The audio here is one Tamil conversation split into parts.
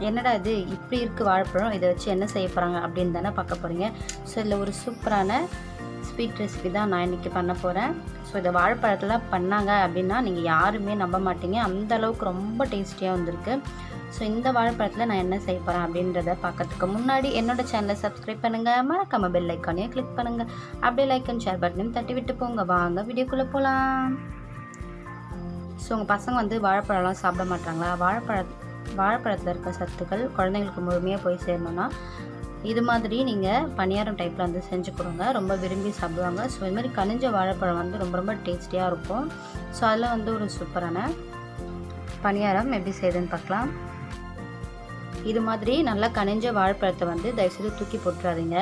என்னடா இது இப்படி இருக்குது வாழைப்பழம், இதை வச்சு என்ன செய்ய போகிறாங்க அப்படின்னு தானே பார்க்க போகிறீங்க. ஸோ இதில் ஒரு சூப்பரான ஸ்வீட் ரெசிபி தான் நான் இன்றைக்கி பண்ண போகிறேன். ஸோ இதை வாழைப்பழத்தில் பண்ணாங்க அப்படின்னா நீங்கள் யாருமே நம்ப மாட்டீங்க, அந்த அளவுக்கு ரொம்ப டேஸ்டியாக வந்திருக்கு. ஸோ இந்த வாழைப்பழத்தில் நான் என்ன செய்ய போகிறேன் அப்படின்றத பார்க்கறதுக்கு முன்னாடி என்னோடய சேனலை சப்ஸ்கிரைப் பண்ணுங்கள், மறக்காமல் பெல் ஐக்கானையும் கிளிக் பண்ணுங்கள், அப்படியே லைக் அண்ட் ஷேர் பட்டனையும் தட்டி விட்டு போங்க. வாங்க வீடியோக்குள்ளே போகலாம். ஸோ உங்கள் பசங்க வந்து வாழைப்பழம்லாம் சாப்பிட மாட்டாங்களா? வாழைப்பழத்தில் இருக்க சத்துக்கள் குழந்தைங்களுக்கு முழுமையாக போய் சேரணும்னா இது மாதிரி நீங்கள் பணியாரம் டைப்பில் வந்து செஞ்சு கொடுங்க, ரொம்ப விரும்பி சாப்பிடுவாங்க. ஸோ இது மாதிரி கனிஞ்ச வாழைப்பழம் வந்து ரொம்ப ரொம்ப டேஸ்டியாக இருக்கும். ஸோ அதில் வந்து ஒரு சூப்பரான பணியாரம் எப்படி செய்யுதுன்னு பார்க்கலாம். இது மாதிரி நல்லா கனிஞ்ச வாழைப்பழத்தை வந்து தயவுசெய்து தூக்கி போட்டுறாதீங்க.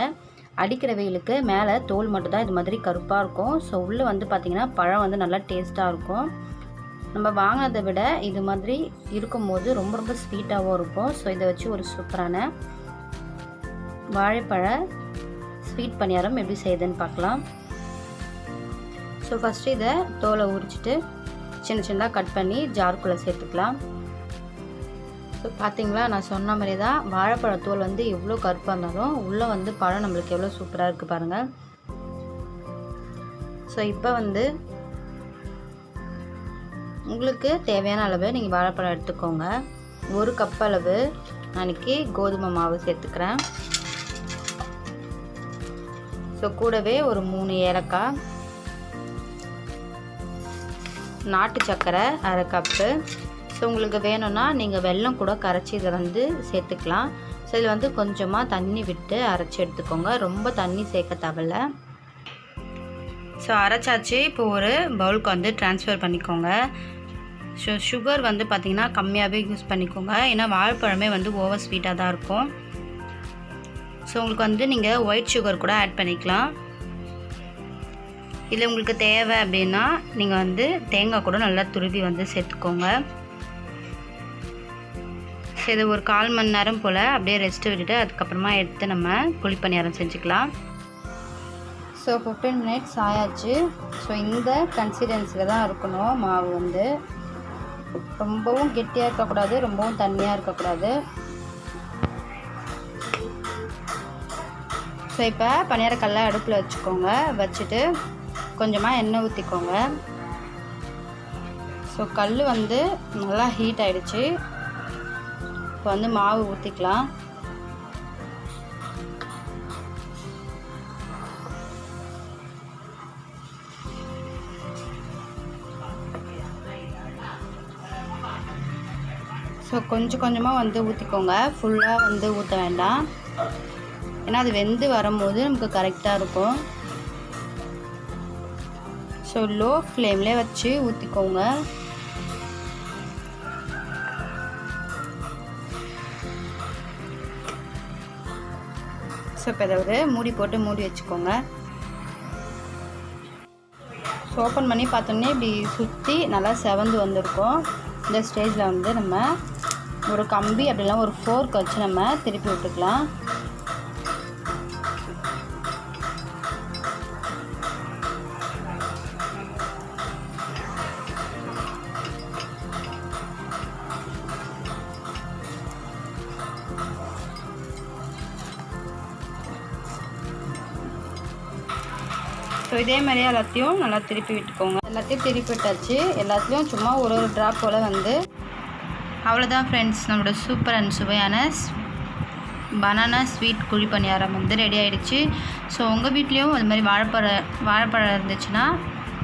அடிக்கிற வெயிலுக்கு மேலே தோல் மட்டும் தான் இது மாதிரி கருப்பாக இருக்கும். ஸோ உள்ளே வந்து பார்த்திங்கன்னா பழம் வந்து நல்லா டேஸ்ட்டாக இருக்கும். நம்ம வாங்கினதை விட இது மாதிரி இருக்கும்போது ரொம்ப ரொம்ப ஸ்வீட்டாகவும் இருக்கும். ஸோ இதை வச்சு ஒரு சூப்பரான வாழைப்பழ ஸ்வீட் பணியாரம் எப்படி செய்யுதுன்னு பார்க்கலாம். ஸோ ஃபஸ்ட்டு இதை தோலை உரிச்சிட்டு சின்ன சின்னதாக கட் பண்ணி ஜாருக்குள்ளே சேர்த்துக்கலாம். ஸோ பார்த்தீங்களா, நான் சொன்ன மாதிரி தான் வாழைப்பழத்தோல் வந்து எவ்வளோ கருப்பாக இருந்தாலும் உள்ளே வந்து பழம் நம்மளுக்கு எவ்வளோ சூப்பராக இருக்குது பாருங்கள். ஸோ இப்போ வந்து உங்களுக்கு தேவையான அளவு நீங்கள் வாழைப்பழம் எடுத்துக்கோங்க. 1 கப் அளவு அன்றைக்கி கோதுமை மாவு சேர்த்துக்கிறேன். ஸோ கூடவே ஒரு 3 ஏலக்காய், நாட்டு சர்க்கரை 1/2 கப்பு. ஸோ உங்களுக்கு வேணும்னா நீங்கள் வெல்லம் கூட கரைச்சி இதை வந்து சேர்த்துக்கலாம். ஸோ இதில் வந்து கொஞ்சமாக தண்ணி விட்டு அரைச்சி எடுத்துக்கோங்க, ரொம்ப தண்ணி சேர்க்க தேவையில்ல. ஸோ அரைச்சாச்சு. இப்போ ஒரு பவுலுக்கு வந்து ட்ரான்ஸ்ஃபர் பண்ணிக்கோங்க. ஸோ சுகர் வந்து பார்த்திங்கன்னா கம்மியாகவே யூஸ் பண்ணிக்கோங்க, ஏன்னா வாழைப்பழமே வந்து ஓவர் ஸ்வீட்டாக தான் இருக்கும். ஸோ உங்களுக்கு வந்து நீங்கள் ஒயிட் சுகர் கூட ஆட் பண்ணிக்கலாம். இதில் உங்களுக்கு தேவை அப்படின்னா நீங்கள் வந்து தேங்காய் கூட நல்லா துருவி வந்து சேர்த்துக்கோங்க. ஸோ இது ஒரு 1/4 மணி நேரம் போல் அப்படியே ரெஸ்ட்டு விட்டுட்டு அதுக்கப்புறமா எடுத்து நம்ம குழி பணியாரம் செஞ்சுக்கலாம். ஸோ 15 மினிட்ஸ் ஆயாச்சு. ஸோ இந்த கன்சிஸ்டன்சியில் தான் இருக்கணும் மாவு வந்து, ரொம்பவும் கெட்டியாக இருக்கக்கூடாது, ரொம்பவும் தண்ணியாக இருக்கக்கூடாது. ஸோ இப்போ பணியாரக்கல்லை அடுப்பில் வச்சுக்கோங்க, வச்சுட்டு கொஞ்சமாக எண்ணெய் ஊற்றிக்கோங்க. ஸோ கல் வந்து நல்லா ஹீட் ஆகிடுச்சு. இப்போ வந்து மாவு ஊற்றிக்கலாம். ஸோ கொஞ்சம் கொஞ்சமாக வந்து ஊற்றிக்கோங்க, ஃபுல்லாக வந்து ஊற்ற வேண்டாம், ஏன்னா அது வெந்து வரும்போது நமக்கு கரெக்டாக இருக்கும். ஸோ லோ ஃப்ளேம்லேயே வச்சு ஊற்றிக்கோங்க. ஸோ இப்போ இதை ஒரு மூடி போட்டு மூடி வச்சுக்கோங்க. ஸோ ஓப்பன் பண்ணி பார்த்தோன்னே இப்படி சுற்றி நல்லா செவந்து வந்திருக்கும். இந்த ஸ்டேஜில் வந்து நம்ம ஒரு கம்பி அப்படிலாம் ஒரு ஃபோர்க் வச்சு நம்ம திருப்பி விட்டுக்கலாம். ஸோ இதே மாதிரியே எல்லாத்தையும் நல்லா திருப்பி விட்டுக்கோங்க. எல்லாத்தையும் திருப்பி விட்டாச்சு. எல்லாத்துலேயும் சும்மா ஒரு ட்ராப் போல் வந்து அவ்வளோதான் ஃப்ரெண்ட்ஸ், நம்மளோட சூப்பர் அண்ட் சுவையான பனானா ஸ்வீட் குழி பணியாரம் வந்து ரெடி ஆகிடுச்சு. ஸோ உங்கள் வீட்லேயும் அது மாதிரி வாழைப்பழம் இருந்துச்சுன்னா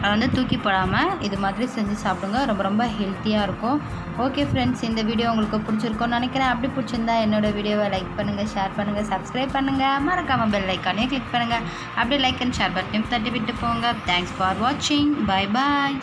அதை வந்து தூக்கி போடாமல் இது மாதிரி செஞ்சு சாப்பிடுங்க, ரொம்ப ரொம்ப ஹெல்த்தியாக இருக்கும். ஓகே ஃப்ரெண்ட்ஸ், இந்த வீடியோ உங்களுக்கு பிடிச்சிருக்கும்னு நினைக்கிறேன். அப்படி பிடிச்சிருந்தா என்னோடய வீடியோவை லைக் பண்ணுங்கள், ஷேர் பண்ணுங்கள், சப்ஸ்கிரைப் பண்ணுங்கள், மறக்காமல் பெல் ஐக்கானே கிளிக் பண்ணுங்கள், அப்படியே லைக் அண்ட் ஷேர் பட்டனையும் தட்டி விட்டு போங்க. தேங்க்ஸ் ஃபார் வாட்சிங். பாய் பாய்.